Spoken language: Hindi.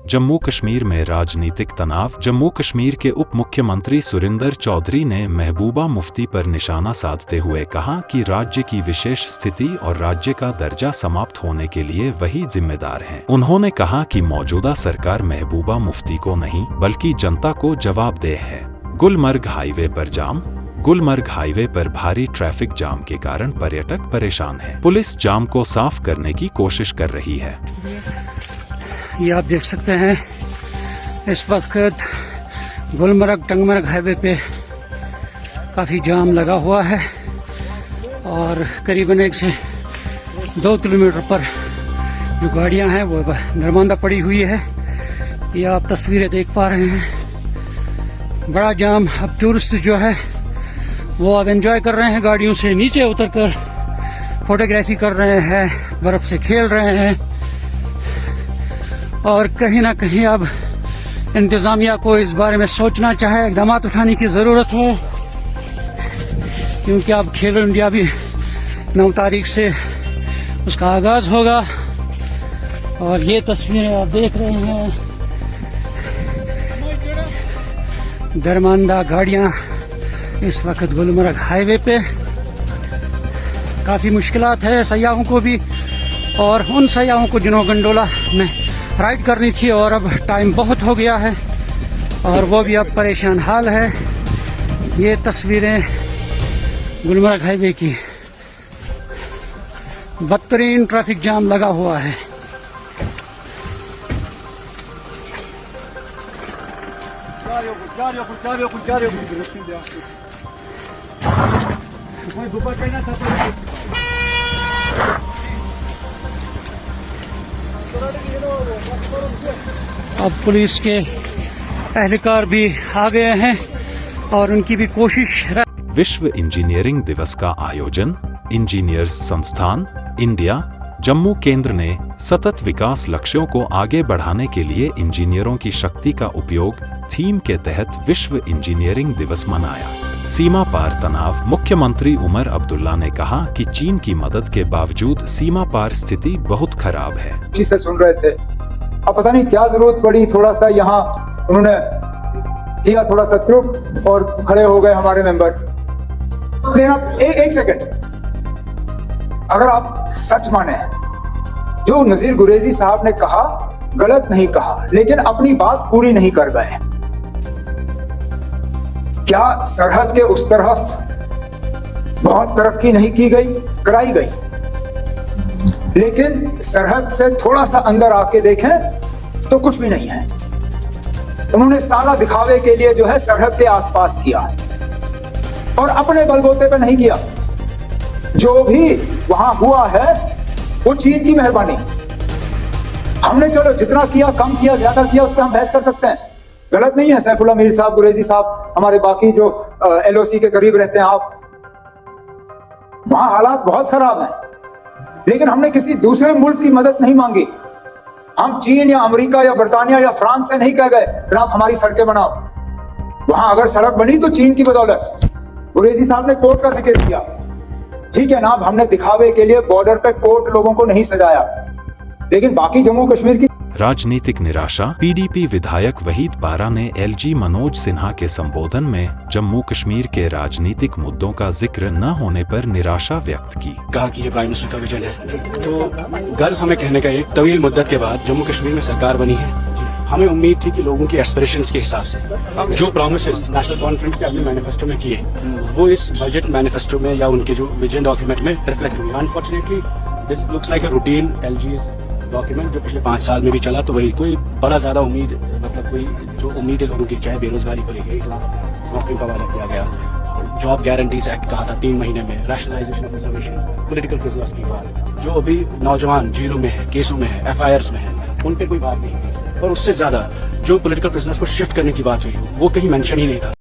जम्मू कश्मीर में राजनीतिक तनाव। जम्मू कश्मीर के उप मुख्यमंत्री सुरिंदर चौधरी ने महबूबा मुफ्ती पर निशाना साधते हुए कहा कि राज्य की विशेष स्थिति और राज्य का दर्जा समाप्त होने के लिए वही जिम्मेदार हैं। उन्होंने कहा कि मौजूदा सरकार महबूबा मुफ्ती को नहीं बल्कि जनता को जवाबदेह है। गुलमर्ग हाईवे पर जाम। गुलमर्ग हाईवे पर भारी ट्रैफिक जाम के कारण पर्यटक परेशान हैं। पुलिस जाम को साफ करने की कोशिश कर रही है। ये आप देख सकते हैं इस वक्त गुलमर्ग टंगमर्ग हाईवे पे काफ़ी जाम लगा हुआ है और करीबन 1 से 2 किलोमीटर पर जो गाड़ियां हैं वो दरमांदा पड़ी हुई है। ये आप तस्वीरें देख पा रहे हैं। बड़ा जाम। अब टूरिस्ट जो है वो अब एंजॉय कर रहे हैं, गाड़ियों से नीचे उतरकर फोटोग्राफी कर रहे हैं, बर्फ से खेल रहे हैं और कहीं ना कहीं अब इंतजामिया को इस बारे में सोचना चाहिए, इकदाम उठाने की ज़रूरत है, क्योंकि अब खेलो इंडिया भी 9 तारीख से उसका आगाज़ होगा। और ये तस्वीरें आप देख रहे हैं, दरमांदा गाड़ियां इस वक्त गुलमर्ग हाईवे पे। काफ़ी मुश्किलात है सयाहों को भी और उन सयाहों को जिन्हों गंडोला में राइड करनी थी और अब टाइम बहुत हो गया है और वो भी अब परेशान हाल है। ये तस्वीरें गुलमर्ग हाईवे की। बदतरीन ट्रैफिक जाम लगा हुआ है। अब पुलिस के एहलकार भी आ गए हैं और उनकी भी कोशिश। विश्व इंजीनियरिंग दिवस का आयोजन इंजीनियर्स संस्थान इंडिया जम्मू केंद्र ने सतत विकास लक्ष्यों को आगे बढ़ाने के लिए इंजीनियरों की शक्ति का उपयोग थीम के तहत विश्व इंजीनियरिंग दिवस मनाया। सीमा पार तनाव। मुख्यमंत्री उमर अब्दुल्ला ने कहा कि चीन की मदद के बावजूद सीमा पार स्थिति बहुत खराब है। से सुन रहे थे, अब पता नहीं क्या जरूरत पड़ी, थोड़ा सा यहाँ उन्होंने किया, थोड़ा सा चुप और खड़े हो गए हमारे मेंबर। एक सेकंड, अगर आप सच माने जो नजीर गुरेजी साहब ने कहा गलत नहीं कहा, लेकिन अपनी बात पूरी नहीं कर गए। क्या सरहद के उस तरफ बहुत तरक्की नहीं की गई? कराई गई, लेकिन सरहद से थोड़ा सा अंदर आके देखें तो कुछ भी नहीं है। उन्होंने सारा दिखावे के लिए जो है सरहद के आसपास किया और अपने बलबूते पे नहीं किया। जो भी वहां हुआ है वो चीन की मेहरबानी। हमने चलो जितना किया, कम किया, ज्यादा किया, उस पर हम बहस कर सकते हैं, गलत नहीं है। सैफुल्लाह मीर साहब, गुरेजी साहब, हमारे बाकी जो एलओसी के करीब रहते हैं आप, वहां हालात बहुत खराब हैं, लेकिन हमने किसी दूसरे मुल्क की मदद नहीं मांगी। हम चीन या अमेरिका या बर्तानिया या फ्रांस से नहीं कह गए जनाब हमारी सड़कें बनाओ। वहां अगर सड़क बनी तो चीन की बदौलत। गुरेजी साहब ने कोर्ट का जिक्र किया, ठीक है ना, हमने दिखावे के लिए बॉर्डर पे कोर्ट लोगों को नहीं सजाया, लेकिन बाकी जम्मू कश्मीर की। राजनीतिक निराशा। पीडीपी विधायक वहीद पारा ने एलजी मनोज सिन्हा के संबोधन में जम्मू कश्मीर के राजनीतिक मुद्दों का जिक्र न होने पर निराशा व्यक्त की। कहा कि ये प्राइम मिनिस्टर का विजन है, तो गर्ज हमें कहने का एक तवील मुद्दत के बाद जम्मू कश्मीर में सरकार बनी है। हमें उम्मीद थी कि लोगों की एस्पिरेशंस के हिसाब से जो प्रॉमिसेस नेशनल कॉन्फ्रेंस के अपने मैनिफेस्टो में किए वो इस बजट मैनिफेस्टो में या उनके जो विजन डॉक्यूमेंट में रिफ्लेक्ट हुई। Unfortunately this looks like a routine LG's document जो पिछले 5 साल में भी चला, तो वही कोई बड़ा ज्यादा उम्मीद, मतलब कोई जो उम्मीद है लोगों की, चाहे बेरोजगारी को लेकर 1 लाख नौकरियों का वादा किया गया, जॉब गारंटीज एक्ट कहा था 3 महीने में, rationalization of reservation, political prisoners की बात, जो अभी नौजवान जेलों में है, केसों में है, FIRs में है, उन पर कोई बात नहीं थी। और उससे ज्यादा जो पॉलिटिकल प्रिजनर्स को शिफ्ट करने की बात हुई वो कहीं मेंशन ही नहीं था।